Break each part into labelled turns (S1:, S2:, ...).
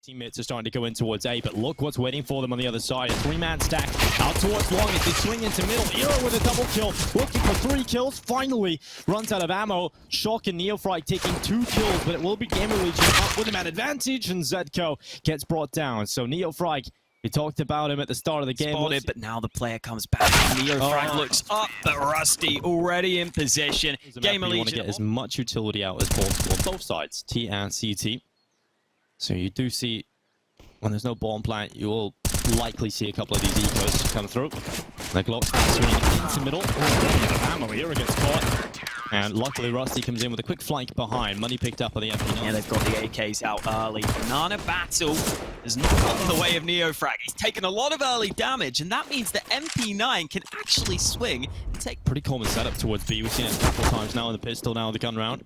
S1: Teammates are starting to go in towards A, but look what's waiting for them on the other side. A three-man stack out towards long as they swing into middle. Era with a double kill, looking for 3 kills. Finally runs out of ammo. Shock and NeoFrag taking 2 kills, but it will be GamerLegion up with him at advantage, and Zedco gets brought down. So NeoFrag, we talked about him at the start of the game.
S2: Spotted, but now the player comes back. NeoFrag looks up, but Rusty already in position.
S1: GamerLegion want to get as much utility out as possible on both sides, T and CT. So you do see, when there's no bomb plant, you will likely see a couple of these ecos come through. The Glock's swinging into middle. Oh, ammo here gets caught. And luckily Rusty comes in with a quick flank behind. Money picked up on the MP9.
S2: Yeah, they've got the AKs out early. Banana Battle has not gotten in the way of NeoFrag. He's taken a lot of early damage, and that means the MP9 can actually swing and take...
S1: Pretty common setup towards B. We've seen it a couple of times now in the pistol, now in the gun round.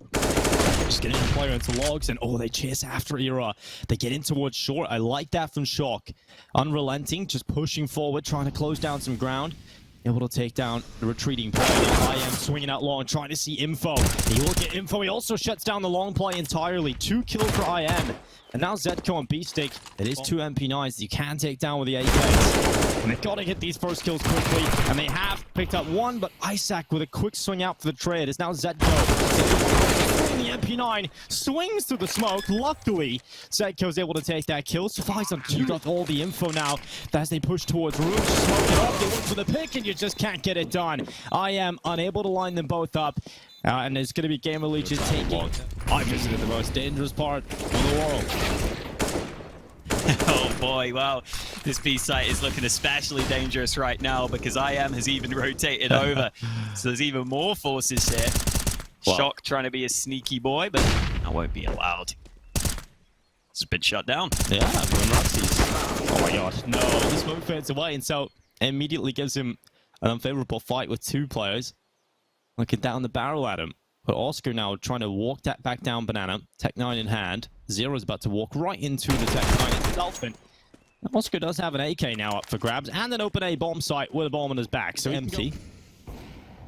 S1: Just getting the player into logs, and oh, they chase after Era. They get in towards short. I like that from Shock. Unrelenting, just pushing forward, trying to close down some ground. Able to take down the retreating player. I am swinging out long, trying to see info. He will get info. He also shuts down the long play entirely. 2 kills for IM. And now Zedco on B-Stick. It is 2 MP9s that you can take down with the AKs. And they've got to get these first kills quickly. And they have picked up 1, but Isaac with a quick swing out for the trade. It's now Zedco. The MP9 swings through the smoke. Luckily, Zedco is able to take that kill. Survives on 2. Got all the info now as they push towards room. Smoke it up. They look for the pick, and you just can't get it done. I am unable to line them both up. And it's going to be GamerLegion taking... I visited the most dangerous part of the world.
S2: Oh boy, well, this B site is looking especially dangerous right now because IM has even rotated over. So there's even more forces here. Well, Shock trying to be a sneaky boy, but that won't be allowed. It's been shut down.
S1: Yeah, oh my god. No, the smoke fades away, and so it immediately gives him an unfavorable fight with 2 players. Looking down the barrel at him. But Oscar now trying to walk that back down Banana. Tech-9 in hand. Zero's about to walk right into the Tech-9 itself. And Oscar does have an AK now up for grabs, and an open A bomb site with a bomb on his back. So empty.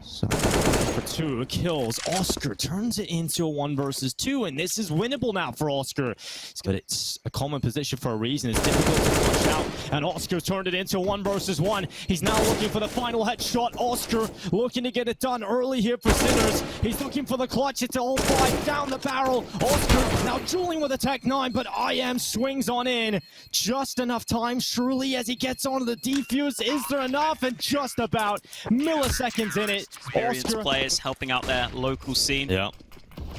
S1: So for 2 kills, Oscar turns it into a 1 versus 2, and this is winnable now for Oscar. But it's a common position for a reason. It's difficult to push out, and Oscar turned it into a 1 versus 1. He's now looking for the final headshot. Oscar looking to get it done early here for Sinners. He's looking for the clutch. It's all 5 down the barrel. Oscar now dueling with a Tech-9, but IM swings on in. Just enough time, surely, as he gets onto the defuse. Is there enough? And just about milliseconds in it.
S2: Experienced players helping out their local scene. Yeah.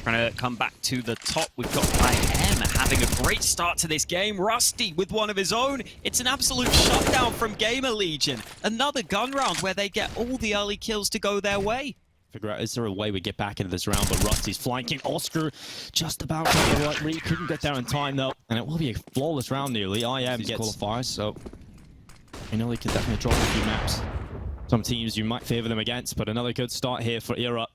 S2: Trying to come back to the top. We've got IM having a great start to this game. Rusty with one of his own. It's an absolute shutdown from GamerLegion. Another gun round where they get all the early kills to go their way.
S1: Figure out, is there a way we get back into this round? But Rusty's flanking. Oscar just about got the right read. Couldn't get there in time, though. And it will be a flawless round nearly. IM gets qualifiers, so I know they can definitely drop a few maps. Some teams you might favor them against, but another good start here for Era.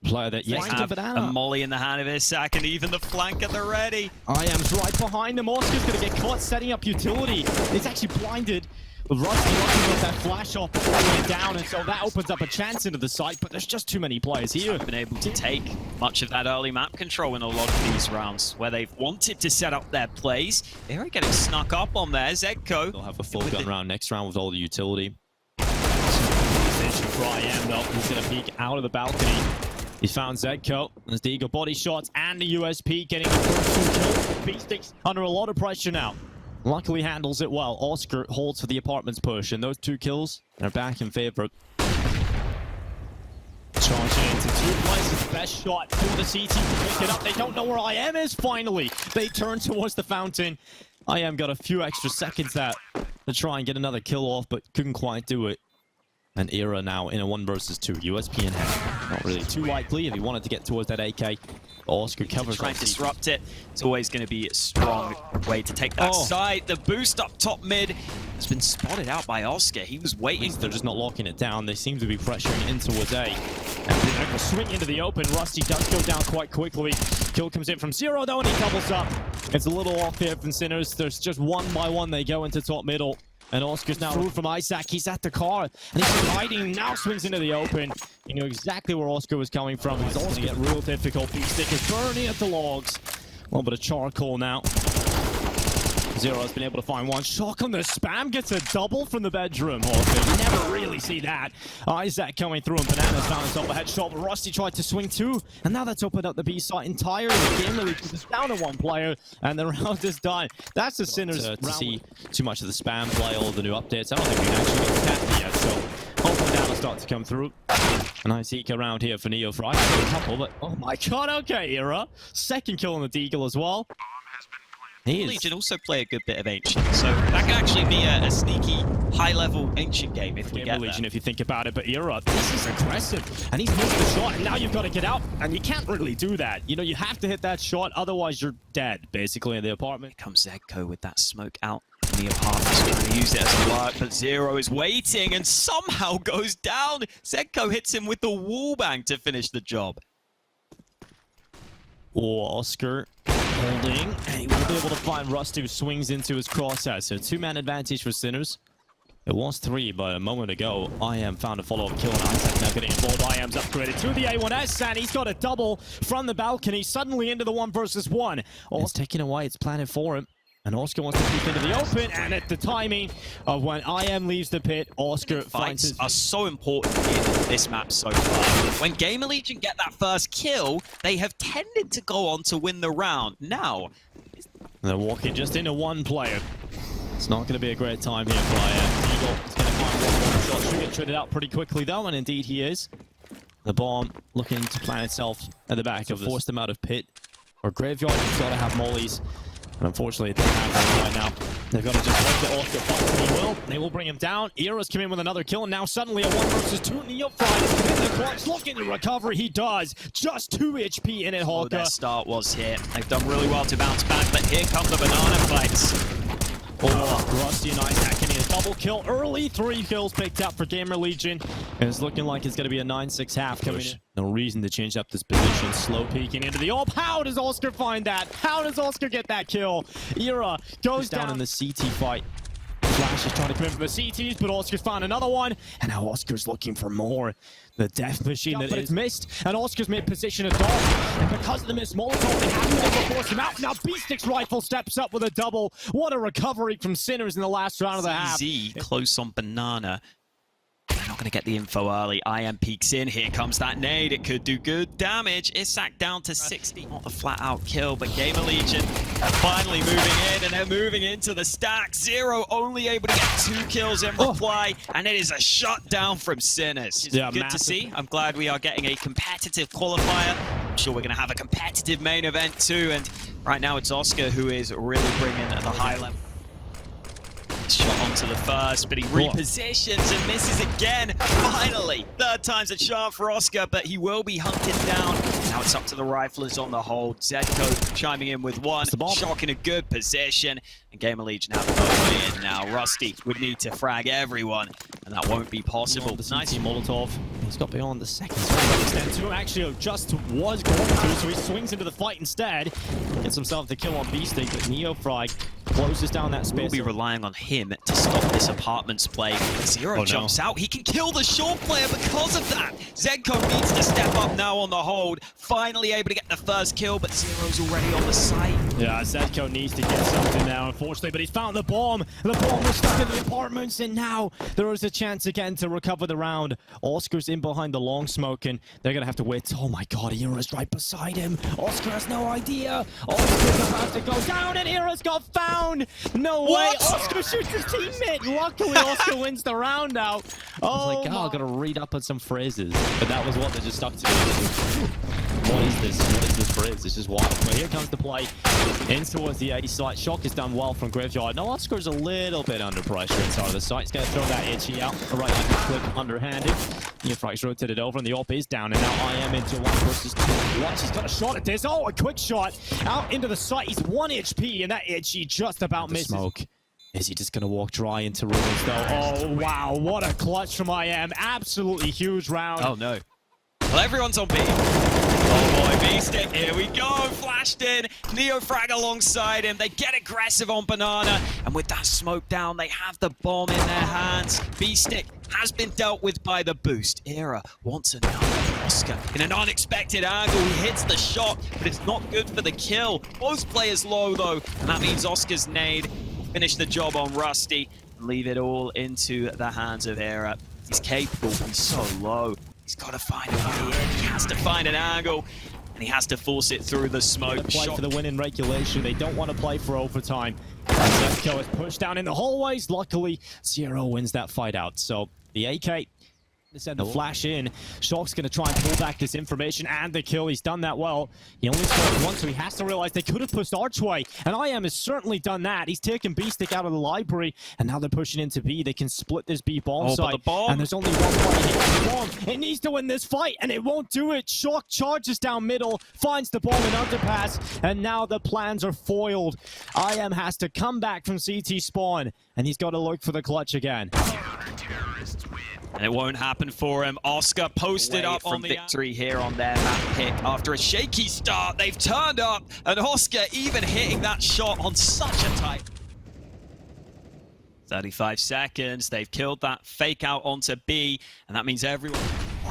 S1: Player that
S2: yes, have a molly in the hand of his sack, and even the flank at the ready.
S1: IM's right behind him. Oscar's going to get caught setting up utility. He's actually blinded. But Rusty got that flash off before he went down, and so that opens up a chance into the site, but there's just too many players here.
S2: Been able to take much of that early map control in a lot of these rounds, where they've wanted to set up their plays. They're getting snuck up on there. Zedco.
S1: They'll have a full gun round next round with all the utility. For IM though, he's gonna peek out of the balcony. He's found Zedco. There's the Eagle body shots and the USP getting the first 2 kills. B-Stick's under a lot of pressure now. Luckily handles it well. Oscar holds for the apartments push, and those 2 kills are back in favor. Charging into 2 places. Best shot for the CT to pick it up. They don't know where IM is finally. They turn towards the fountain. IM got a few extra seconds there to try and get another kill off, but couldn't quite do it. And Era now in a 1 versus 2. USP in hand. Not really too likely if he wanted to get towards that AK. Oscar covers.
S2: Trying to disrupt it. It's always going to be a strong way to take that side. The boost up top mid has been spotted out by Oscar. He was waiting.
S1: They're just not locking it down. They seem to be pressuring in towards A. And they swing into the open. Rusty does go down quite quickly. Kill comes in from Zero though, and he doubles up. It's a little off here from Sinners. There's just 1 by 1 they go into top middle. And Oscar's now through from Isaac. He's at the car, and he's hiding. Now swings into the open. You know exactly where Oscar was coming from. He's also get real difficult. B-Stick is burning at the logs. A little bit of charcoal now. Zero's been able to find one. Shock on the spam, gets a double from the bedroom. You never really see that. Isaac coming through, and Bananas found himself a headshot. Rusty tried to swing too, and now that's opened up the B site entirely. GamerLegion is down to one player, and the round is done. That's the Sinners round. To see too much of the spam play, all the new updates. I don't think we can actually get that yet, so hopefully that'll start to come through. A nice eke around here for NeoFrag. A couple, but oh my god, okay, Era. Second kill on the Deagle as well.
S2: Legion also play a good bit of Ancient, so that can actually be a sneaky, high-level Ancient game if we get
S1: Legion, if you think about it, but Era, this is aggressive, and he's missed the shot, and now you've got to get out, and you can't really do that. You know, you have to hit that shot, otherwise you're dead, basically, in the apartment.
S2: Here comes Zedko with that smoke out in the apartment, trying to use it as a work, but Zero is waiting, and somehow goes down. Zedko hits him with the wall bang to finish the job.
S1: Oh, Oscar holding, and he will be able to find Rusty, who swings into his crosshair. So 2-man advantage for Sinners. It was 3, but a moment ago, IM found a follow-up kill, and Isaac now getting involved. IM's upgraded to the A1S, and he's got a double from the balcony, suddenly into the 1 versus 1. Oh, it's taken away, it's planted for him. And Oscar wants to peek into the open, and at the timing of when IM leaves the pit, Oscar finds his...
S2: are so important in this map so far. When GamerLegion get that first kill, they have tended to go on to win the round. Now...
S1: they're walking just into one player. It's not going to be a great time here for IM. Eagle is going to find one more shot. Should get traded out pretty quickly, though, and indeed he is. The bomb looking to plant itself at the back of this. Force them out of pit or graveyard. You've got to have mollies. And unfortunately, it doesn't happen right now. They've got to just let the Oscar fight. They will bring him down. Era's come in with another kill, and now suddenly a 1 versus 2. NeoFrag in the clutch, looking to recover. He does. Just 2 HP in it, Hulka.
S2: Oh, their start was here. They've done really well to bounce back, but here come the banana fights.
S1: Oh, Rusty and Isaac getting a double kill early. 3 kills picked up for GamerLegion. And it's looking like it's going to be a 9-6 half coming in. No reason to change up this position. Slow peeking into the AWP. How does Oscar find that? How does Oscar get that kill? Era goes down in the CT fight. Flash is trying to come in from the CTs, but Oscar's found another one. And now Oscar's looking for more. The death machine that is missed. And Oscar's made position a dog. And because of the missed Molotov, they have to force him out. Now Beastick's rifle steps up with a double. What a recovery from Sinners in the last round of the half.
S2: CZ close on Banana. They're not going to get the info early. IM peeks in. Here comes that nade. It could do good damage. Isak down to 60. Not the flat-out kill, but GamerLegion finally moving in, and they're moving into the stack. Zero only able to get 2 kills in reply, and it is a shutdown from Sinners. Yeah, good to see. I'm glad we are getting a competitive qualifier. I'm sure we're going to have a competitive main event too, and right now it's Oscar who is really bringing the high level. Shot onto the first, but he repositions and misses again. Finally, 3rd time's a charm for Oscar, but he will be hunted down. Now it's up to the riflers on the hold. Zedko chiming in with 1. Shock in a good position. And GamerLegion have the way in now. Rusty would need to frag everyone, and that won't be possible.
S1: Nice Molotov. He's got beyond the second extent too. Actually, just was going to, so he swings into the fight instead. Gets himself the kill on Beastick, but NeoFrag closes down that space.
S2: We'll be relying on him to stop this apartment's play. Zero jumps out. He can kill the short player because of that. Zedko needs to step up now on the hold. Finally able to get the first kill, but Zero's already on the site.
S1: Yeah, Zedko needs to get something now, unfortunately, but he's found the bomb. The bomb was stuck in the apartments, and now there is a chance again to recover the round. Oscar's in behind the long smoke, and they're going to have to wait. Oh my god, Era's right beside him. Oscar has no idea. Oscar's about to go down, and Era's got found. No way. Oscar shoots his teammate. Luckily, Oscar wins the round out. Oh, I was like, I've got to read up on some phrases. But that was what they just stuck to. What is this? What is this phrase? This is wild. But here comes the play in towards the A site. Shock has done well from Graveyard. Now Oscar's a little bit under pressure inside of the site. He's going to throw that itchy out. Right hand click underhanded. NeoFrag's rotated over, and the AWP is down. And now IM into 1 versus 2. Watch, he's got a shot at this. Oh, a quick shot out into the site. He's 1 HP, and that itchy just about misses. Smoke. Is he just going to walk dry into ruins, though? Oh, wow. What a clutch from IM. Absolutely huge round.
S2: Oh, no. Well, everyone's on B. Oh, boy. Beastick. Here we go. Flashed in. NeoFrag alongside him. They get aggressive on Banana. And with that smoke down, they have the bomb in their hands. Beastick has been dealt with by the boost. Era wants another Oscar in an unexpected angle. He hits the shot, but it's not good for the kill. Both players low, though. And that means Oscar's nade finish the job on Rusty and leave it all into the hands of Era. He's capable, but he's so low. He's got to find a way in. He has to find an angle, and he has to force it through the smoke.
S1: They play for the win in regulation. They don't want to play for overtime. Setco is pushed down in the hallways. Luckily, Zero wins that fight out. So the AK to send the flash in. Shock's going to try and pull back this information and the kill. He's done that well. He only scored one, so he has to realize they could have pushed Archway. And IM has certainly done that. He's taken B-Stick out of the library, and now they're pushing into B. They can split this B bomb site. And there's only one player hitting the bomb. It needs to win this fight, and it won't do it. Shock charges down middle, finds the bomb in underpass, and now the plans are foiled. IM has to come back from CT spawn, and he's got to look for the clutch again.
S2: And it won't happen for him. Oscar posted up on the victory here on their map pick. After a shaky start, they've turned up, and Oscar even hitting that shot on such a tight 35 seconds. They've killed that fake out onto B, and that means everyone...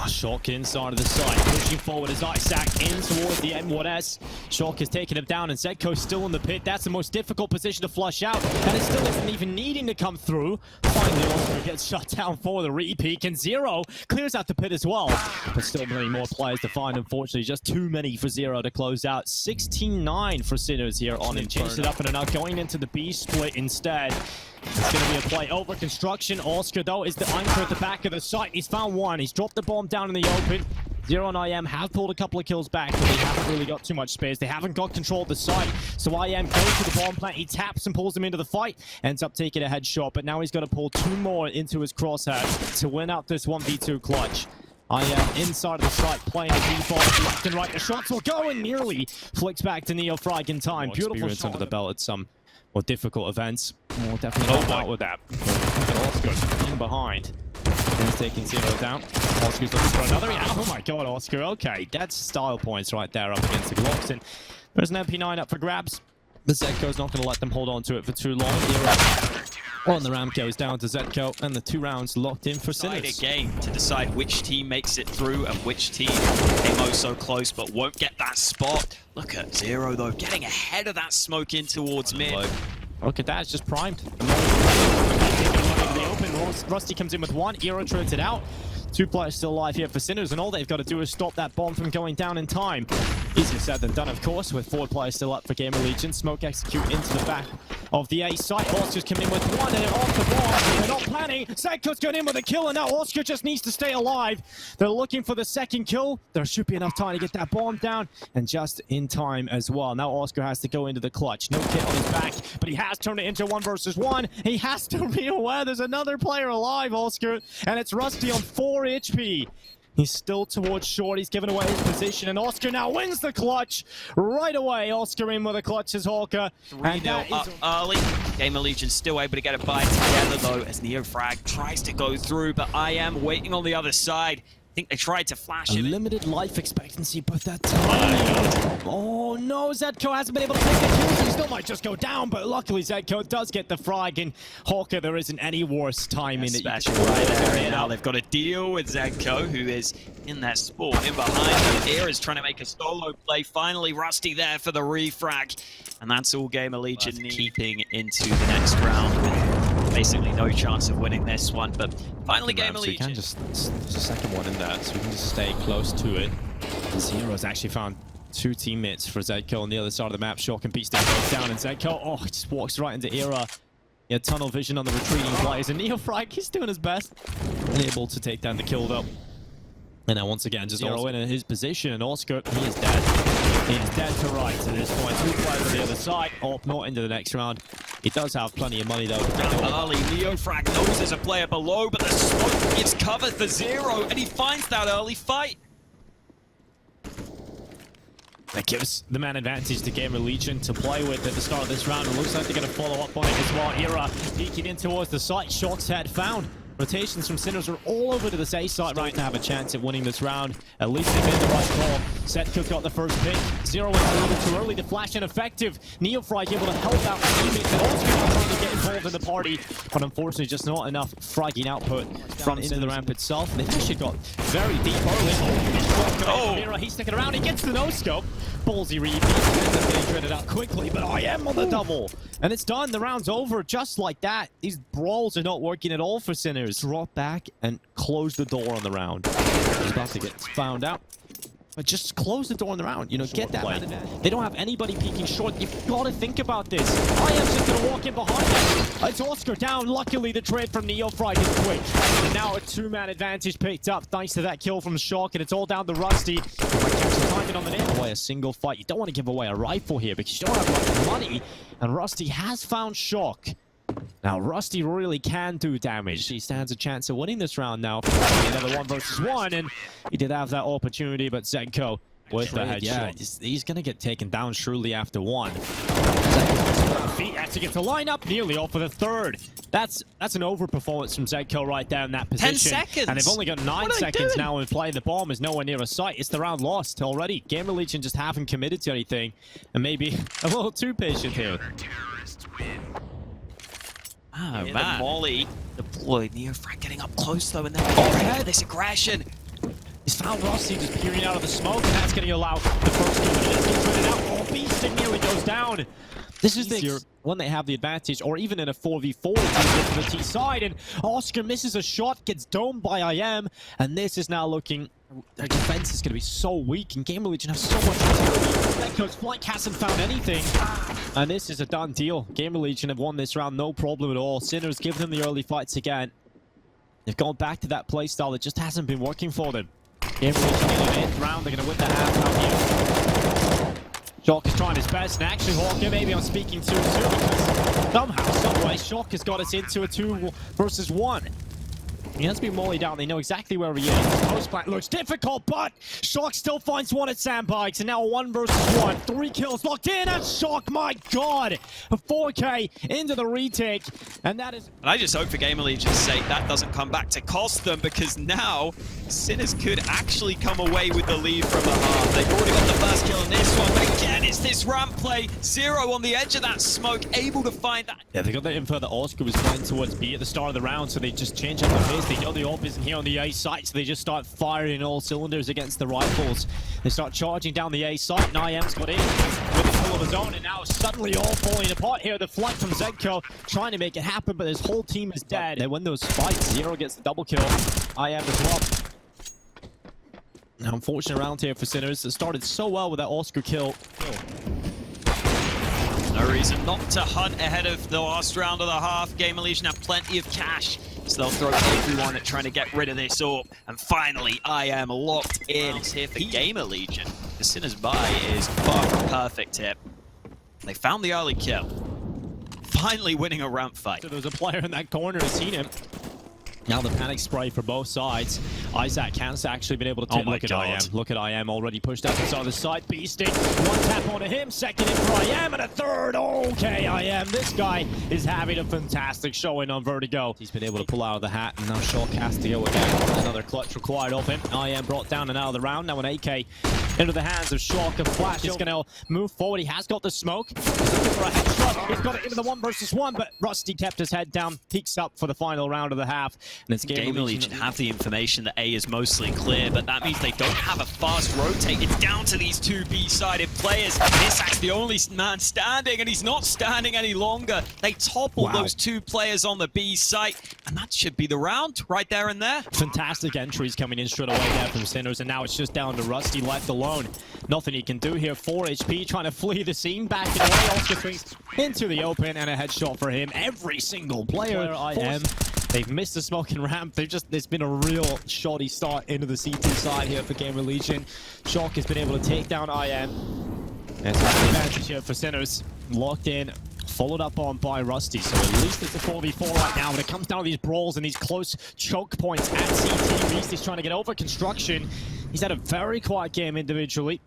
S1: Shock inside of the site, pushing forward as Isaac in towards the M1S. Shock has taken him down, and Zetko's still in the pit. That's the most difficult position to flush out, and it still isn't even needing to come through. Finally, Oscar gets shut down for the repeat, and Zero clears out the pit as well. But still many more players to find, unfortunately. Just too many for Zero to close out. 16-9 for Sinners here on him. Changed it up and are now going into the B split instead. It's going to be a play over construction. Oscar, though, is the anchor at the back of the site. He's found one. He's dropped the bomb down in the open. Zero and IM have pulled a couple of kills back, but they haven't really got too much space. They haven't got control of the site. So IM goes to the bomb plant. He taps and pulls him into the fight. Ends up taking a headshot, but now he's got to pull two more into his crosshairs to win out this 1v2 clutch. IM inside of the site, playing a default left and right. The shots will go and nearly flicks back to NeoFrag in time. Beautiful shot under the belt at some more difficult events. We'll definitely help out with that. Oscar in behind. He's taking Zero down. Oscar's looking for another. Oh my god, Oscar. Okay, that's style points right there up against the Glocks. And there's an MP9 up for grabs. The Zetko's not going to let them hold on to it for too long. On the ramp goes down to Zetko, and the 2 rounds locked in for Sinners.
S2: A game to decide which team makes it through and which team came oh so close but won't get that spot. Look at Zero though, getting ahead of that smoke in towards mid.
S1: Look at that, it's just primed. Rusty comes in with one, Eero trades it out. 2 players still alive here for Sinners, and all they've got to do is stop that bomb from going down in time. Easier said than done, of course, with 4 players still up for GamerLegion. Smoke execute into the back of the A site. Oscar's come in with one, and off the bomb. They're not planning. Zetko's got in with a kill, and now Oscar just needs to stay alive. They're looking for the second kill. There should be enough time to get that bomb down, and just in time as well. Now Oscar has to go into the clutch. No kit on his back, but he has turned it into 1 versus 1. He has to be aware there's another player alive, Oscar, and it's Rusty on 4 HP. He's still towards short. He's given away his position, and Oscar now wins the clutch right away. Oscar in with a clutch as Hawker.
S2: 3-0 up early. GamerLegion still able to get a buy together though as NeoFrag tries to go through, but IM waiting on the other side. I think they tried to flash it.
S1: Limited life expectancy, but that time. Oh no, Zetko hasn't been able to take the kills. He still might just go down, but luckily Zetko does get the frag, and Hawker, there isn't any worse timing.
S2: Especially right there. Now they've got to deal with Zetko, who is in that sport in behind him. Is trying to make a solo play. Finally, Rusty there for the refrag, and that's all GamerLegion keeping into the next round. Basically no chance of winning this one, but finally GamerLegion. So you can just, there's a second one in there, so we can just stay close to it. Zero's actually found 2 teammates for Zetko on the other side of the map. Shock and Beast goes down, and Zetko, oh, he just walks right into Era. Yeah, tunnel vision on the retreating players, and NeoFrag, he's doing his best. Unable to take down the kill though. And now once again, just Zero in his position, and Oscar, he is dead. He is dead to rights at this point. 2 players on the other side. Oh, not into the next round. He does have plenty of money though. Early, NeoFrag knows there's a player below, but the smoke gives cover for Zero, and he finds that early fight.
S1: That gives the man advantage to GamerLegion to play with at the start of this round. It looks like they're going to follow up on it as well. Era peeking in towards the site. Shock's head found. Rotations from Sinners are all over to this A site right now, have a chance at winning this round. At least they made the right call. Setko's got the first pick. Zero went a little too early. The flash ineffective. NeoFrag able to help out his teammates, and also trying to get involved in the party, but unfortunately just not enough fragging output from into the ramp itself. They actually got very deep early. Oh, he's sticking around. He gets the no-scope, ballsy read. Ends up getting traded out quickly, but I am on the double. And it's done. The round's over just like that. These brawls are not working at all for Sinners. Drop back and close the door on the round. He's about to get found out. But just close the door on the round. You know, get that man. They don't have anybody peeking short. You've got to think about this. I am just going to walk in behind them. It's Oscar down. Luckily, the trade from NeoFright is quick. And now a two-man advantage picked up thanks to that kill from Shock. And it's all down to Rusty. Timing on the nail. Away a single fight. You don't want to give away a rifle here because you don't have much money. And Rusty has found Shock. Now, Rusty really can do damage. He stands a chance of winning this round now. Another 1 versus 1, and he did have that opportunity, but Zenko with the headshot. Yeah, he's going to get taken down surely after 1. Feet has to get to line up, nearly off for the third. That's an overperformance from Zenko right there in that position.
S2: 10 seconds!
S1: And they've only got 9 seconds now in play. The bomb is nowhere near a sight. It's the round lost already. GamerLegion just haven't committed to anything, and maybe a little too patient here.
S2: Oh, man. The Molly deployed. NeoFright getting up close, though, and then overhead. This aggression.
S1: He's found Rusty just peering out of the smoke, and that's going to allow the first kill. But he's running out. Oh, Beasting nearly goes down. This is the when they have the advantage, or even in a 4v4, to the T side, and Oscar misses a shot, gets domed by IM, and this is now looking. Their defense is going to be so weak, and GamerLegion has so much utility. Echo's flank hasn't found anything, and this is a done deal. GamerLegion have won this round, no problem at all. Sinners give them the early fights again. They've gone back to that playstyle that just hasn't been working for them. GamerLegion in the 8th round, they're going to win the half out here. Shock is trying his best, and actually, Hawker, maybe I'm speaking too soon, because somehow, someway, Shock has got us into a 2 versus 1. He has been mollied down. They know exactly where he is. Post plant looks difficult, but Shock still finds one at Sandbags, and now a 1 versus 1. 3 kills locked in, and Shock, my god! A 4K into the retake, and that is...
S2: And I just hope for GamerLegion's sake that doesn't come back to cost them, because now Sinners could actually come away with the lead from the half. They've already got the first kill on this one, but again, it's this ramp play. Zero on the edge of that smoke, able to find that.
S1: Yeah, they got that info that Oscar was flying towards B at the start of the round, so they just change up the pace. They know the AWP isn't here on the A site, so they just start firing all cylinders against the rifles. They start charging down the A site, and IM's got in with a pull of his own, and now suddenly all falling apart here. The flank from Zenko trying to make it happen, but his whole team is dead. They win those fights. Zero gets the double kill. IM as well. Now, unfortunate round here for Sinners. It started so well with that Oscar kill.
S2: No reason not to hunt ahead of the last round of the half. GamerLegion have plenty of cash, so they'll throw everyone at trying to get rid of this AWP. And finally, I am locked in. It's here for GamerLegion. The Sinners buy is far from perfect here. They found the early kill. Finally winning a ramp fight.
S1: So there's a player in that corner who's seen him. Now the panic spray for both sides. Isaac has actually been able to take look at IM. Look at IM already pushed up inside the side. Beasting. 1 tap onto him. Second in for IM and a third. Okay, IM. This guy is having a fantastic showing on Vertigo. He's been able to pull out of the hat, and now Shock has to go again. Another clutch required of him. IM brought down and out of the round. Now an AK into the hands of Shock. A flash is going to move forward. He has got the smoke. He's looking for a headshot. He's got it into the 1 versus 1, but Rusty kept his head down. Peeks up for the final round of the half. And it's GamerLegion have the information that A is mostly clear, but that means they don't have a fast rotate. It's down to these 2 B-sided players. Isak's the only man standing, and he's not standing any longer. They toppled those 2 players on the B site, and that should be the round right there and there. Fantastic entries coming in straight away there from Sinners, and now it's just down to Rusty left alone. Nothing he can do here. 4 HP trying to flee the scene. Back in the way. Oscar swings into the open, and a headshot for him. Every single player IM. They've missed the smoking ramp. There's been a real shoddy start into the C2 side here for GamerLegion. Shock has been able to take down IM. And it's an advantage here for Sinners. Locked in, followed up on by Rusty. So at least it's a 4v4 right now. When it comes down to these brawls and these close choke points at CT, Beasty's trying to get over construction. He's had a very quiet game individually.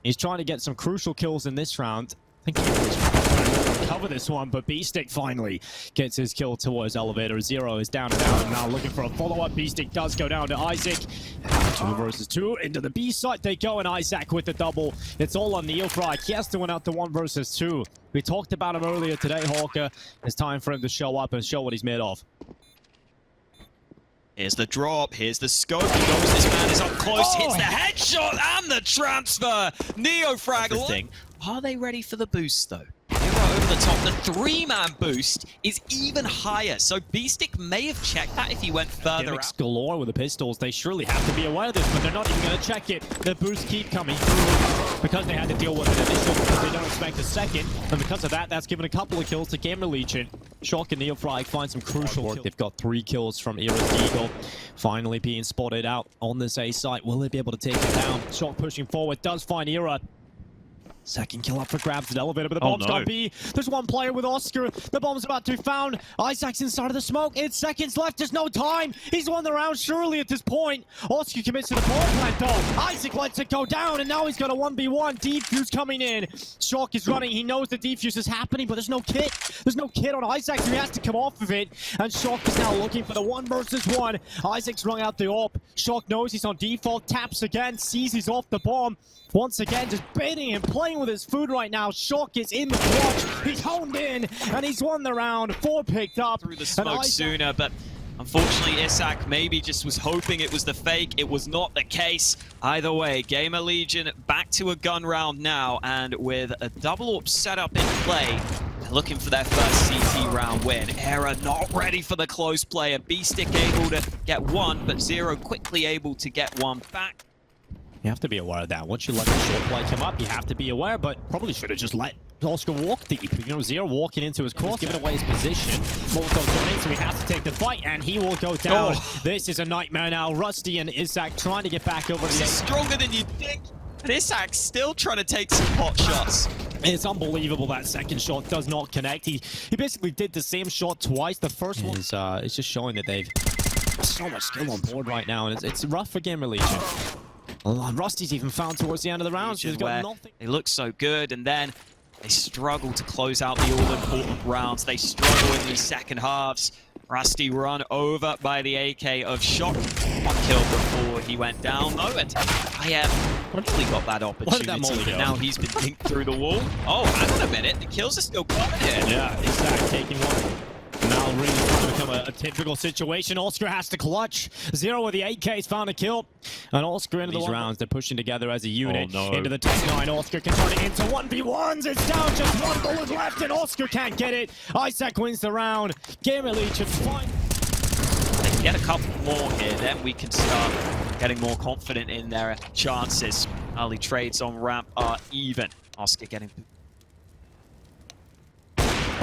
S1: He's trying to get some crucial kills in this round. I think he was trying to cover this one, but Beastic finally gets his kill towards Elevator. Zero is down and out, and now looking for a follow-up. Beastic does go down to Isaac. 2 versus 2 into the B site they go, and Isaac with the double. It's all on NeoFright. He has to win out to 1 versus 2. We talked about him earlier today, Hawker. It's time for him to show up and show what he's made of.
S2: Here's the drop, here's the scope, he goes, this man is up close, hits the headshot and the transfer! NeoFrag, are they ready for the boost though? Over the top, the 3-man boost is even higher, so Beastick may have checked that if he went further
S1: Gimmicks
S2: out.
S1: galore with the pistols. They surely have to be aware of this, but they're not even going to check it. The boosts keep coming through because they had to deal with an initial because they don't expect a second, and because of that, that's given a couple of kills to GamerLegion. Shock and NeoFrag find some crucial work. They've got 3 kills from Era's Eagle, finally being spotted out on this A site. Will they be able to take it down? Shock pushing forward, does find Era. Second kill up for grabs at elevator, but the bomb's got B. There's one player with Oscar. The bomb's about to be found. Isaac's inside of the smoke. 8 seconds left. There's no time. He's won the round surely at this point. Oscar commits to the ball plant though. Isaac lets it go down, and now he's got a 1v1. Defuse coming in. Shock is running. He knows the defuse is happening, but there's no kit. There's no kit on Isaac, so he has to come off of it. And Shock is now looking for the 1 versus 1. Isaac's rung out the AWP. Shock knows he's on default. Taps again. Sees he's off the bomb. Once again, just baiting and playing with his food right now. Shock is in the clutch. He's honed in, and he's won the round. 4 picked up.
S2: Through the smoke sooner, but unfortunately, Isaac maybe just was hoping it was the fake. It was not the case. Either way, GamerLegion back to a gun round now, and with a double AWP setup in play, looking for their first CT round win. Era not ready for the close play. Beastick able to get 1, but Zero quickly able to get 1 back.
S1: You have to be aware of that. Once you let the short play come up, you have to be aware, but probably should have just let Oscar walk deep. You know, Zero walking into his cross, giving away his position. Molotov coming in, so he has to take the fight, and he will go down. This is a nightmare now. Rusty and Isaac trying to get back over the...
S2: He's stronger than you think. And Isaac's still trying to take some pot shots.
S1: It's unbelievable that second shot does not connect. He basically did the same shot twice. The first one is it's just showing that they've so much skill on board right now, and it's rough for GamerLegion. Rusty's even found towards the end of the round, so he's got nothing.
S2: They look so good, and then they struggle to close out the all-important rounds. They struggle in these second halves. Rusty run over by the AK of Shock. One kill before he went down, though, and I probably got that opportunity. Now he's been pinked through the wall. Oh, hang on a minute. The kills are still coming here.
S1: Yeah, Isaac taking one. Now really going to become a typical situation. Oscar has to clutch. Zero with the AK's found a kill. And Oscar into these rounds, they're pushing together as a unit. Into the top 9. Oscar can turn it into 1v1s. It's down, just 1 bullet left, and Oscar can't get it. Isaac wins the round. GamerLegion fine.
S2: They can get a couple more here, then we can start getting more confident in their chances. Early trades on ramp are even. Oscar getting...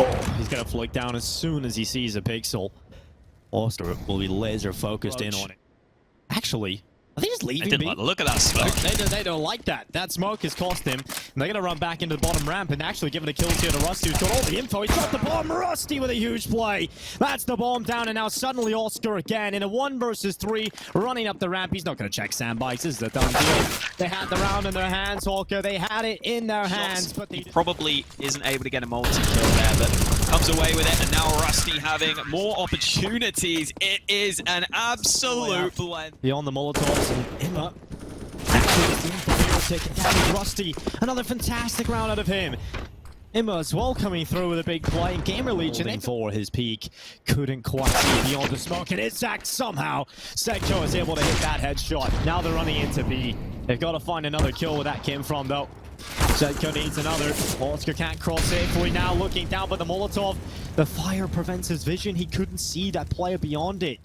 S1: Oh, he's going to flick down as soon as he sees a pixel. Oscar will be laser focused in on it. Actually, are they just leaving?
S2: They didn't like the look of that smoke.
S1: They don't like that. That smoke has cost him. And they're going to run back into the bottom ramp and actually giving a kill here to Rusty, who's got all the info. He dropped the bomb. Rusty with a huge play. That's the bomb down, and now suddenly Oscar again in a 1 versus 3, running up the ramp. He's not going to check sandbags. This is a done deal. They had the round in their hands, Hawker. They had it in their hands, but he
S2: probably isn't able to get a multi-kill there, but comes away with it, and now Rusty having more opportunities. It is an absolute blend.
S1: Beyond the Molotovs and Emma. Actually, taking Rusty. Another fantastic round out of him. Emma as well coming through with a big play. And GamerLegion for his peak. Couldn't quite see beyond the smoke. And Isaac somehow. Sekko is able to hit that headshot. Now they're running into B. They've got to find another kill where that came from, though. Sekko needs another. Oscar can't cross safely. Now looking down, but the Molotov, the fire prevents his vision. He couldn't see that player beyond it.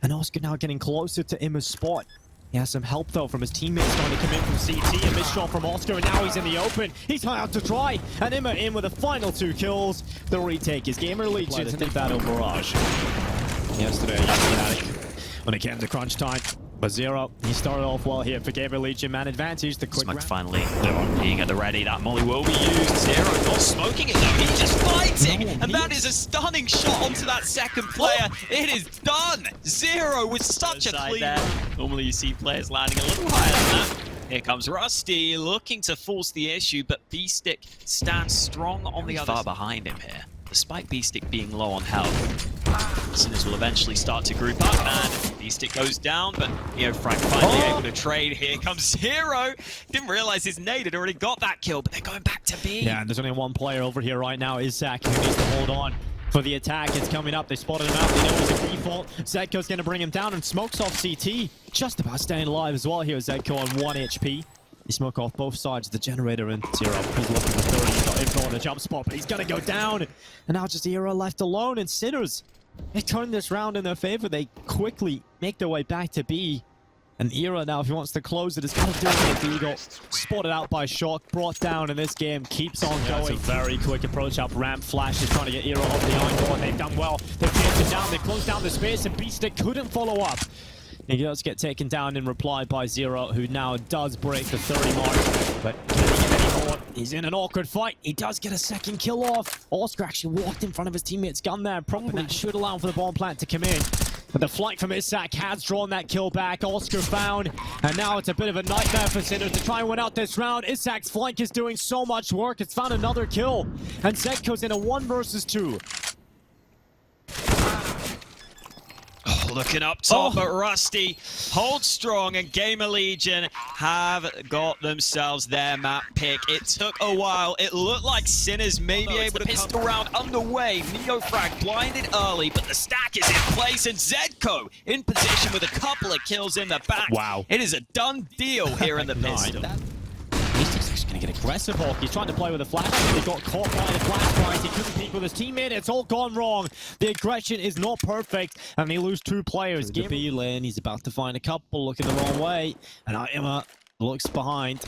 S1: And Oscar now getting closer to Emma's spot. He has some help, though, from his teammates starting to come in from CT. A missed shot from Oscar, and now he's in the open. He's high out to try, and Emma in with the final 2 kills. The retake is GamerLegion to the Battle Barrage. Yesterday, when it came to crunch time. But Zero, he started off well here for GamerLegion. Man advantage, the quick
S2: smoke finally being at the ready. That molly will be used. Zero not smoking it though. He's just fighting. And that is a stunning shot onto that second player. It is done. Zero with such a clean there. Normally you see players landing a little higher than that. Here comes Rusty looking to force the issue, but Beastick stands strong on the other side. Far behind him here. Despite Beastick being low on health, Sinners will eventually start to group up, and Beastick goes down, but NeoFrag finally able to trade. Here comes Zero. Didn't realize his nade had already got that kill, but they're going back to B.
S1: Yeah, and there's only one player over here right now, Isaac, who needs to hold on. for the attack. It's coming up. They spotted him out. They know it's a default. Zedko's going to bring him down and smokes off CT. Just about staying alive as well here. Zedko on 1 HP. He smoke off both sides of the generator and Zero. He's looking for 30. He's got info on the jump spot, but he's going to go down. And now just Zero left alone. And Sinners, they turn this round in their favor. They quickly make their way back to B. And Era now, if he wants to close it, has got to do it with Eagle. Spotted out by Shock, brought down, and this game keeps on going. It's a very quick approach up ramp. Flash is trying to get Era off the angle, and they've done well. They've chased him down, they've closed down the space, and Beastic couldn't follow up. He does get taken down in reply by Zero, who now does break the 30 mark. But can he get any more? He's in an awkward fight. He does get a second kill off. Oscar actually walked in front of his teammate's gun there. Probably that should allow for the bomb plant to come in. But the flight from Isak has drawn that kill back. Oscar found. And now it's a bit of a nightmare for Sinners to try and win out this round. Isak's flank is doing so much work. It's found another kill. And Zedko's in a 1 versus 2.
S2: Looking up top, but Rusty holds strong, and GamerLegion have got themselves their map pick. It took a while. It looked like Sinners may be able to pistol round underway. Neofrag blinded early, but the stack is in place, and Zedko in position with a couple of kills in the back.
S1: Wow.
S2: It is a done deal here in the pistol.
S1: He's actually going to get aggressive, Hawk. He's trying to play with a flash. He got caught by the flashpoint. He couldn't peek with his teammate. It's all gone wrong. The aggression is not perfect, and they lose 2 players. The B lane, he's about to find a couple, looking the wrong way. And Ima looks behind.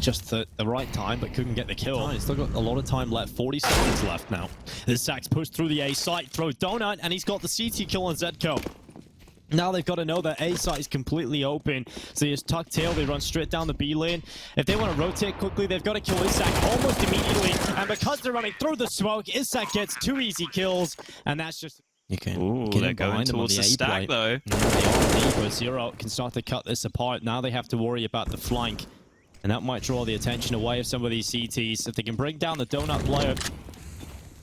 S1: Just the right time, but couldn't get the kill. He's still got a lot of time left. 40 seconds left now. This Sack's pushed through the A site, throws Donut, and he's got the CT kill on Zedko. Now they've got to know that A site is completely open. So they just tuck tail, they run straight down the B lane. If they want to rotate quickly, they've got to kill Isak almost immediately. And because they're running through the smoke, Isak gets 2 easy kills. And that's just... You can
S2: Ooh, they're going towards the stack, though.
S1: Yeah, they are deep, Zero can start to cut this apart. Now they have to worry about the flank. And that might draw the attention away of some of these CTs. If they can bring down the Donut player,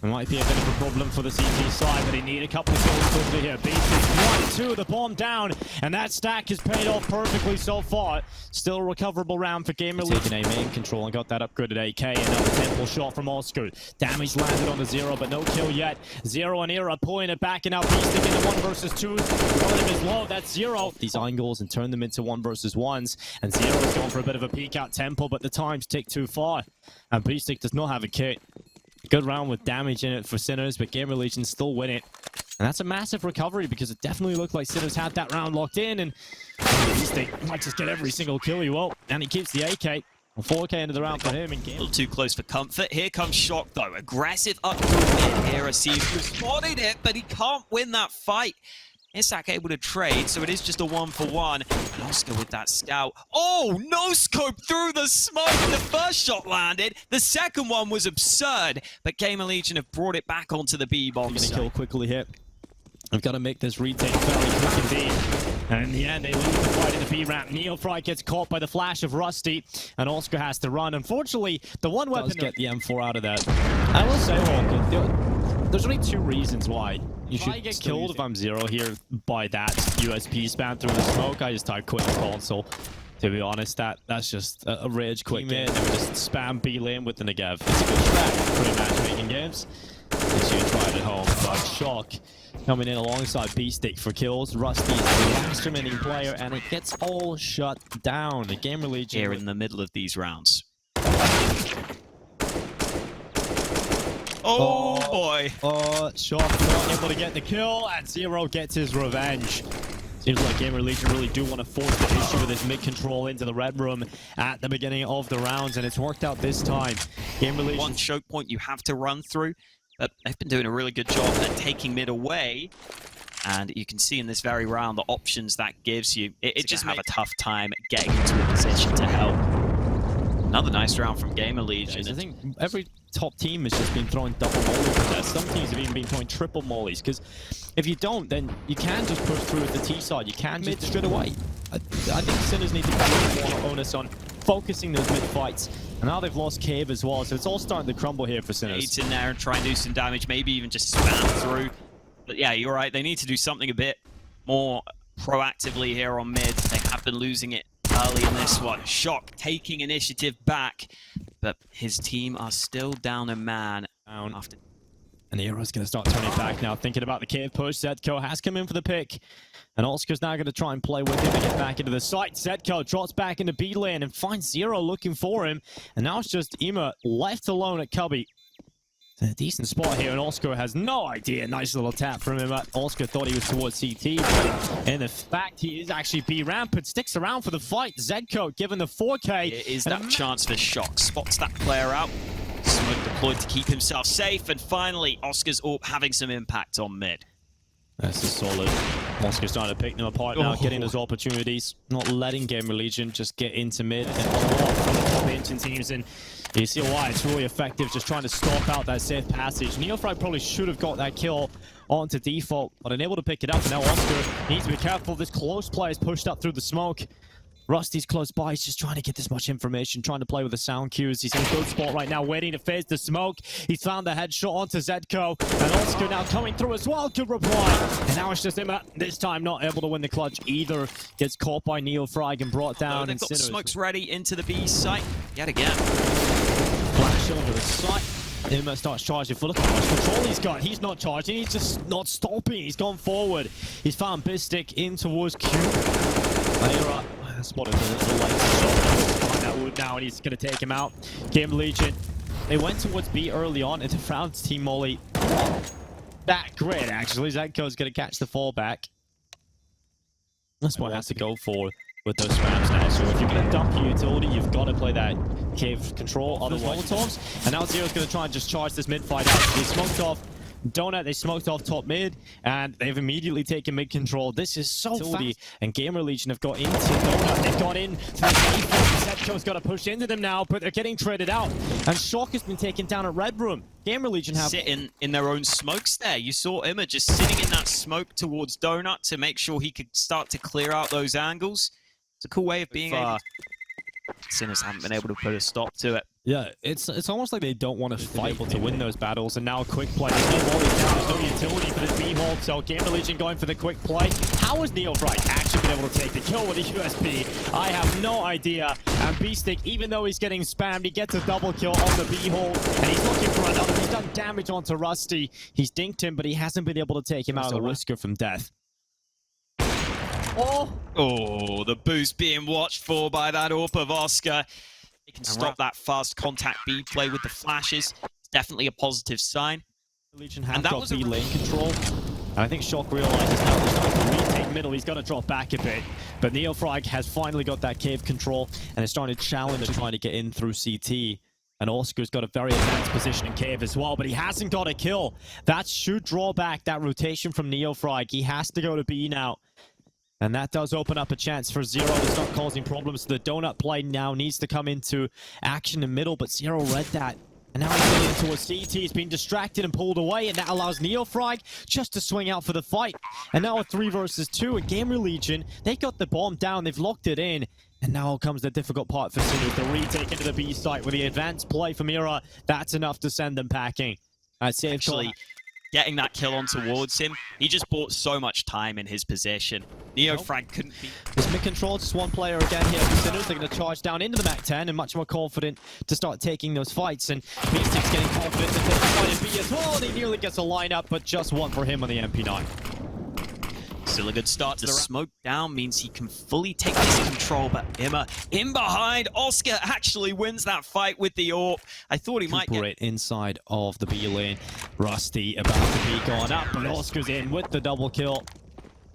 S1: it might be a bit of a problem for the CT side, but they need a couple of kills quickly here. Beastic 1, 2, the bomb down, and that stack has paid off perfectly so far. Still a recoverable round for GamerLegion. Taking a main control and got that upgraded AK. Another temple shot from Oscar. Damage landed on the Zero, but no kill yet. Zero and Era pulling it back, and now Beastic in the 1 versus 2. Relative is low, that's Zero. These angles and turn them into 1 versus 1s, and Zero is going for a bit of a peek out temple, but the times tick too far. And Beastic does not have a kit. Good round with damage in it for Sinners, but GamerLegion still win it. And that's a massive recovery because it definitely looked like Sinners had that round locked in, and Beastic might just get every single kill he will. And he keeps the AK. 4K into the round for him in game.
S2: A little too close for comfort. Here comes Shock, though. Aggressive up through mid. Era seems to have spotted it, but he can't win that fight. Isak able to trade, so it is just a 1-for-1. And Oscar with that scout. Oh, no scope through the smoke. The first shot landed. The second one was absurd, but GamerLegion have brought it back onto the B bomb.
S1: Going to kill quickly here. I've got to make this retake very quick indeed. And in the end, they lose the fight in the B ramp. Neofry gets caught by the flash of Rusty, and Oscar has to run. Unfortunately, the one weapon does get the M4 out of that. I will say, Hawk, there's only 2 reasons why you should get killed if I'm Zero here by that USP spam through the smoke. I just type quit the console. To be honest, that's just a rage quick game. They would just spam B lane with the Negev. It's a good strat for the matchmaking games. As you tried at home, but Shock coming in alongside Beastic for kills. Rusty's the last remaining player, and it gets all shut down. The GamerLegion
S2: here in the middle of these rounds. Oh boy!
S1: Shock not able to get the kill, and Zero gets his revenge. Seems like GamerLegion really do want to force the issue with this mid-control into the red room at the beginning of the rounds, and it's worked out this time. GamerLegion...
S2: One choke point you have to run through. But they've been doing a really good job at taking mid away. And you can see in this very round the options that gives you. It just have a tough time getting into a position to help. Another nice round from GamerLegion.
S1: I think every top team has just been throwing double mollies with that. Some teams have even been throwing triple mollies, because if you don't, then you can just push through with the T side. You can mid straight away. I think Sinners need to put more onus on focusing those mid fights. And now they've lost Cave as well, so it's all starting to crumble here for Sinners.
S2: Aids in there and try and do some damage, maybe even just spam through. But yeah, you're right. They need to do something a bit more proactively here on mid. They have been losing it early in this one. Shock taking initiative back, but his team are still down a man after
S1: And the arrow's going to start turning back now, thinking about the cave push. Zedko has come in for the pick. And Oscar's now going to try and play with him to get back into the site. Zedko drops back into B lane and finds Zero looking for him. And now it's just Ima left alone at Cubby. It's a decent spot here, and Oscar has no idea. Nice little tap from him. Oscar thought he was towards CT, but in the fact he is actually B ramp and sticks around for the fight. Zedko given the 4K.
S2: It is that chance for Shock. Spots that player out. Smoke deployed to keep himself safe, and finally, Oscar's AWP having some impact on mid.
S1: That's a solid. Oscar's trying to pick them apart now, getting those opportunities, not letting GamerLegion just get into mid and unlock from the top engine teams. And you see why it's really effective, just trying to stalk out that safe passage. NeoFrag probably should have got that kill onto default, but unable to pick it up. And now Oscar needs to be careful. This close play is pushed up through the smoke. Rusty's close by. He's just trying to get this much information, trying to play with the sound cues. He's in a good spot right now, waiting to phase the smoke. He's found the headshot onto Zedko, and Oscar now coming through as well. Good reply. And now it's just him, this time not able to win the clutch either. Gets caught by NeoFrag and brought down.
S2: They've got smokes ready into the B site yet again.
S1: Flash over the site. Ima starts charging for look how much control he's got. He's not charging, he's just not stopping. He's gone forward. He's found Bistic in towards Q. Spotted the lights shot. That wood now, and he's going to take him out. GamerLegion, they went towards B early on and found Team Molly. That great, actually. Zedko's going to catch the fallback. That's what he has to go for with those spams now. So if you're going to dump your utility, you've got to play that cave control, other Molotovs. And now Zero's going to try and just charge this mid fight out. He smoked off Donut, they smoked off top mid, and they've immediately taken mid control. This is so fast. And GamerLegion have got into Donut. They've got in. Zedko's got to push into them now, but they're getting traded out. And Shock has been taken down at Red Room. GamerLegion have
S2: sitting in their own smokes there. You saw Ima just sitting in that smoke towards Donut to make sure he could start to clear out those angles. It's a cool way of being able. Sinners haven't been able to put a stop to it.
S1: Yeah, it's almost like they don't want to fight to win those battles, and now a quick play. There's no utility for this B-hold, so GamerLegion going for the quick play. How has NeoFrag actually been able to take the kill with a USB? I have no idea. And Beastick, even though he's getting spammed, he gets a double kill on the B-hold, and he's looking for another. He's done damage onto Rusty. He's dinked him, but he hasn't been able to take him out of the whisker from death.
S2: Oh, the boost being watched for by that AWP of Oscar. He can stop that fast contact B play with the flashes. It's definitely a positive sign.
S1: Legion has got B lane control. And I think Shock realizes now he's starting to retake middle. He's got to drop back a bit. But NeoFrag has finally got that cave control and is starting to challenge trying to get in through CT. And Oscar's got a very advanced position in cave as well, but he hasn't got a kill. That should draw back that rotation from NeoFrag. He has to go to B now. And that does open up a chance for Zero to start causing problems. The donut play now needs to come into action in middle, but Zero read that. And now he's getting into a CT. He's been distracted and pulled away, and that allows NeoFrag just to swing out for the fight. And now a 3 versus 2 at GamerLegion. They got the bomb down. They've locked it in. And now comes the difficult part for Sinners. The retake into the B site with the advanced play from Mira. That's enough to send them packing.
S2: Actually, getting that kill on towards him, he just bought so much time in his position. NeoFrag couldn't be...
S1: This mid control, just one player again here for Sinners. They're going to charge down into the MAC-10 and much more confident to start taking those fights. And Beastick's getting confident to take the fight in B as well. And he nearly gets a lineup, but just one for him on the MP9.
S2: Still a good start to the smoke down means he can fully take this control, but Ima in behind. Oscar actually wins that fight with the AWP. I thought he might get
S1: inside of the B lane. Rusty about to be gone up, but Oscar's in with the double kill.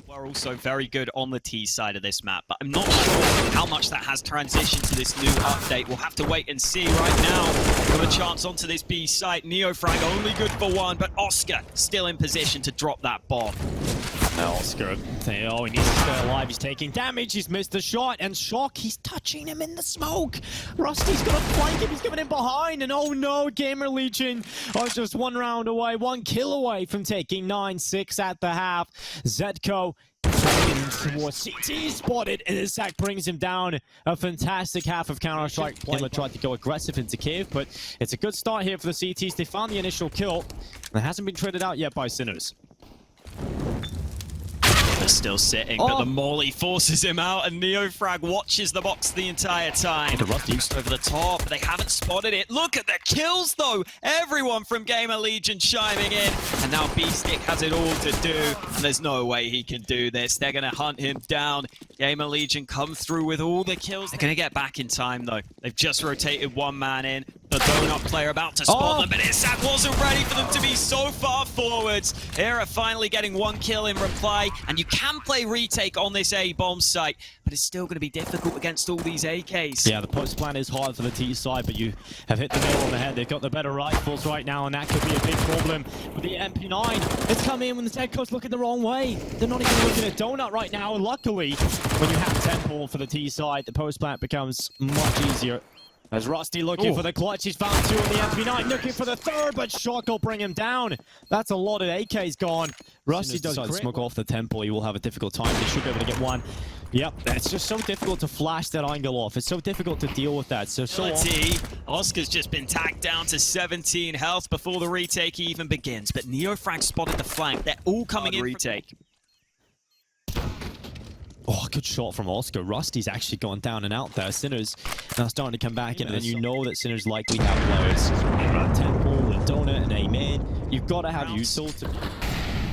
S2: We're also very good on the T side of this map, but I'm not sure how much that has transitioned to this new update. We'll have to wait and see. Right now, got a chance onto this B site. NeoFrag only good for one, but Oscar still in position to drop that bomb.
S1: Now Oscar, oh, he needs to stay alive. He's taking damage. He's missed the shot. And Shock, he's touching him in the smoke. Rusty's going to flank him. He's coming in behind. And oh no, GamerLegion are just 1 round away, 1 kill away from taking 9-6 at the half. Zedko towards CT spotted, and Isaac brings him down. A fantastic half of Counter-Strike play. They tried to go aggressive into cave, but it's a good start here for the CTs. They found the initial kill. And it hasn't been traded out yet by Sinners.
S2: But still sitting, but the Molly forces him out, and NeoFrag watches the box the entire time. The Rusty over the top, they haven't spotted it. Look at the kills, though! Everyone from GamerLegion chiming in, and now B-Stick has it all to do, and there's no way he can do this. They're going to hunt him down. GamerLegion come through with all the kills. They're going to get back in time, though. They've just rotated one man in. The donut player about to spot them, but Isak wasn't ready for them to be so far forwards. Era finally getting one kill in reply, and you can play retake on this A-bomb site, but it's still going to be difficult against all these AKs.
S1: Yeah, the post plan is hard for the T side, but you have hit the nail on the head. They've got the better rifles right now, and that could be a big problem with the MP9. It's coming in when the Zedco's looking the wrong way. They're not even looking at donut right now. Luckily, when you have Temple for the T side, the post plant becomes much easier. As Rusty looking for the clutch, he's found two on the MP9, looking for the third, but Shock will bring him down. That's a lot of AKs gone. Rusty does smoke off the Temple. He will have a difficult time. They should be able to get one. Yep, it's just so difficult to flash that angle off. It's so difficult to deal with that. So
S2: Oscar's just been tagged down to 17 health before the retake even begins. But NeoFrag spotted the flank. They're all coming in retake.
S1: Oh, good shot from Oscar. Rusty's actually gone down and out there. Sinners now starting to come back in, and then you know that Sinners likely have players around Temple and Donut and Amen. You've got to have util to...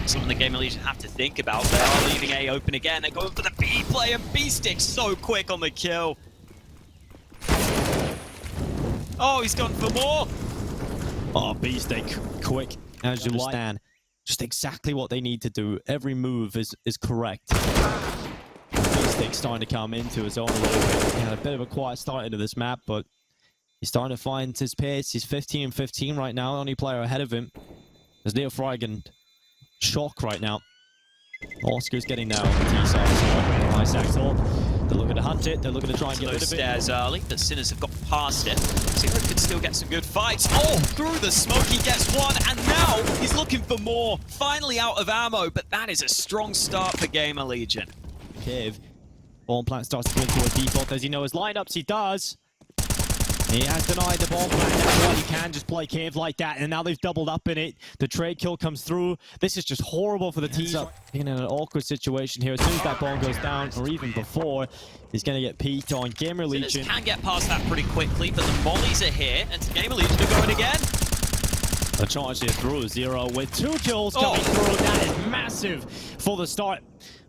S2: Something the GamerLegion have to think about. They are leaving A open again. They're going for the B play, and B-Stick so quick on the kill. Oh, he's gone for more.
S1: Oh, B-Stick quick as you understand. Just exactly what they need to do. Every move is correct. B-Stick starting to come into his own a little bit. He had a bit of a quiet start into this map, but he's starting to find his pace. He's 15-15 right now. Only player ahead of him is NeoFrag and Shock right now. Oscar's getting now on the T side. Nice axle. They're looking to hunt it. They're looking to try and get rid of it.
S2: Stairs early, but Sinners have got past it. Zero could still get some good fights. Oh, through the smoke he gets one, and now he's looking for more. Finally out of ammo, but that is a strong start for GamerLegion.
S1: Cave. Bomb plant starts to go into a default. Does he know his lineups? He does. He has denied the bomb plant. That's why you can just play Cave like that. And now they've doubled up in it. The trade kill comes through. This is just horrible for the team. In an awkward situation here. As soon as that bomb goes down, or even before, he's going to get peeked on. GamerLegion
S2: Sinners can get past that pretty quickly, but the mollies are here, and GamerLegion are going again.
S1: A charge here through. Zero with 2 kills coming through. That is massive for the start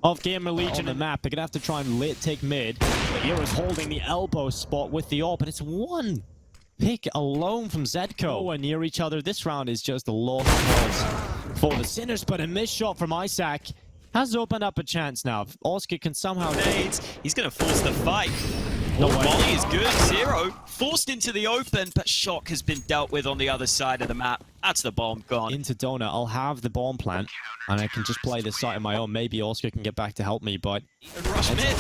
S1: of GamerLegion on the map. They're going to have to try and take mid. But Era's holding the elbow spot with the AWP, and it's one pick alone from Zedco. Nowhere near each other. This round is just a lost cause for the Sinners, but a missed shot from Isaac has opened up a chance now. If Oscar can somehow...
S2: He's going to force the fight.
S1: No way.
S2: Molly is good. Zero forced into the open, but Shock has been dealt with on the other side of the map. That's the bomb gone.
S1: Into Donut. I'll have the bomb plant, and I can just play this site on my own. Maybe Oscar can get back to help me, but...
S2: Rush mid.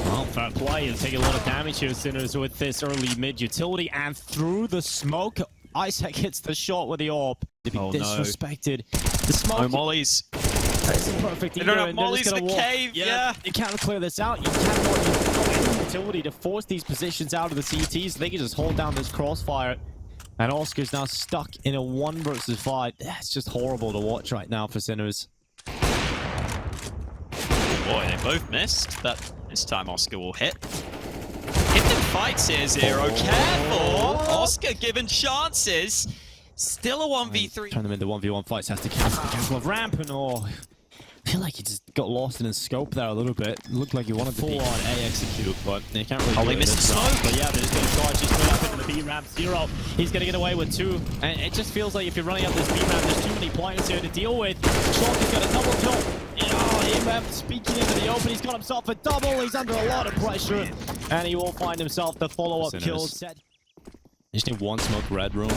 S1: Well, fair play. He'll take a lot of damage here, Sinners, with this early mid utility, and through the smoke, Isaac hits the shot with the AWP. To be disrespected. The smoke...
S2: No mollies.
S1: That isn't perfect either.
S2: They don't have mollies in the cave. Yeah.
S1: You can't clear this out. You can't utility to force these positions out of the CTs. They can just hold down this crossfire. And Oscar's now stuck in a 1 versus 5. That's just horrible to watch right now for Sinners.
S2: Boy, they both missed, but this time Oscar will hit. Hit them fights here, Zero. Careful! Oscar given chances. Still a 1v3.
S1: Turn them into 1v1 fights. Has to cancel a ramp, and I feel like he just got lost in his scope there a little bit. It looked like he wanted to full on A execute, but they can't really do it
S2: missed the smoke.
S1: But yeah, they're just going to charge. He's going up into the B ramp. Zero. He's going to get away with 2. And it just feels like if you're running up this B ramp, there's too many players here to deal with. Shock has got a double kill. Oh, speaking into the open. He's got himself a double. He's under a lot of pressure. And he will find himself the follow-up kill set. You just need 1 smoke red room.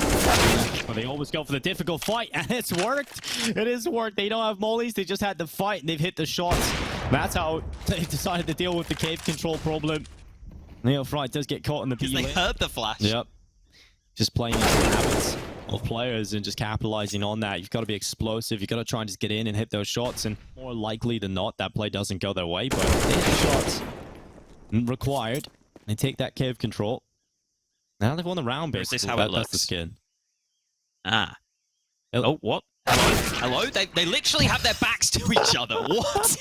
S1: But they always go for the difficult fight, and it's worked. It has worked. They don't have mollies. They just had to fight, and they've hit the shots. That's how they decided to deal with the cave control problem. NeoFrag does get caught in the B lane.
S2: They heard the flash.
S1: Yep. Just playing into the habits of players and just capitalizing on that. You've got to be explosive. You've got to try and just get in and hit those shots. And more likely than not, that play doesn't go their way. But they hit the shots required. They take that cave control. Now they've won the round, basically.
S2: Is this how it looks?
S1: That's the skin.
S2: Ah. Oh, what? Hello? They literally have their backs to each other. What?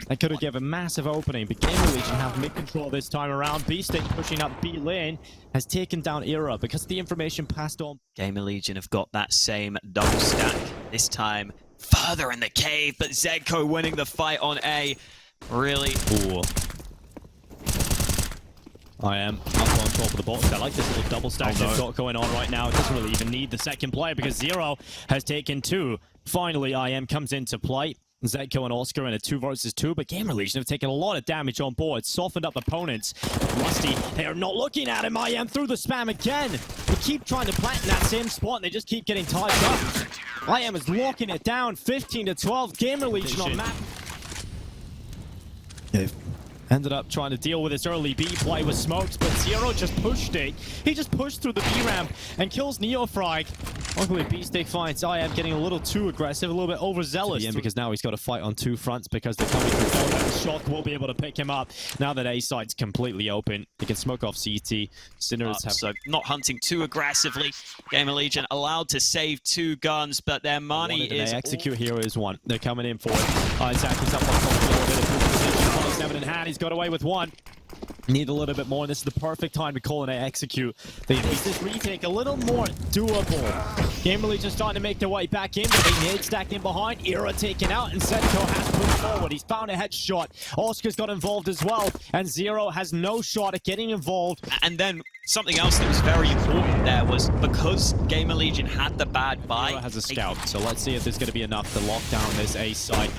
S1: That could have given a massive opening, but GamerLegion have mid-control this time around. B-Stick pushing up B lane has taken down Era because of the information passed on.
S2: GamerLegion have got that same double stack. This time further in the cave, but Zedco winning the fight on A. Really.
S1: Ooh. I am up on top of the box. I like this little double stack they've got going on right now. It doesn't really even need the second player because Zero has taken 2. Finally, IM comes into play. Zedco and Oscar in a 2 versus 2, but GamerLegion have taken a lot of damage on board, softened up opponents. Rusty, they are not looking at him. IM through the spam again. They keep trying to plant in that same spot, and they just keep getting tied up. IM is locking it down, 15 to 12. GamerLegion on map. They've ended up trying to deal with this early B play with smokes, but Zero just pushed it. He just pushed through the B ramp and kills Neofrag. Luckily, B-Stick finds IM getting a little too aggressive, a little bit overzealous. Because now he's got to fight on 2 fronts because they're coming through. Shock will be able to pick him up. Now that A side's completely open, he can smoke off CT. Sinners have...
S2: So not hunting too aggressively. GamerLegion allowed to save 2 guns, but their money is...
S1: They execute here is 1. They're coming in for it. Isaac is up on top of a little bit of position. 7 in hand. He's got away with 1. Need a little bit more. This is the perfect time to call and execute. They make this retake a little more doable. GamerLegion starting to make their way back in, but they nade stacked in behind. Era taken out, and Zedco has pushed forward. He's found a headshot. Oscar's got involved as well, and Zero has no shot at getting involved.
S2: And then something else that was very important there was because GamerLegion had the bad buy.
S1: Era has a scout, so let's see if there's going to be enough to lock down this A site.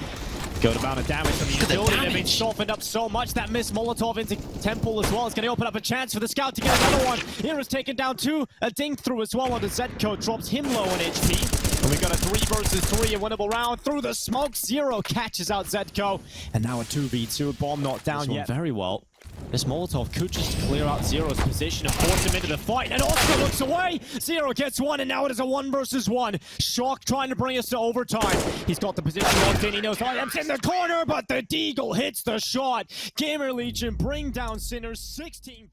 S1: Good amount of damage from the utility. They've been softened up so much. That missed Molotov into Temple as well. It's going to open up a chance for the scout to get another one. Era's taken down 2. A dink through as well onto Zedco. Drops him low on HP. And we got a 3 versus 3, a winnable round through the smoke. Zero catches out Zedco. And now a 2v2. Bomb not down yet. Very well. This Molotov could just clear out Zero's position and force him into the fight. And Oscar looks away. Zero gets 1, and now it is a 1 versus 1. Shock trying to bring us to overtime. He's got the position locked in. He knows IM's in the corner, but the Deagle hits the shot. GamerLegion bring down Sinners 16.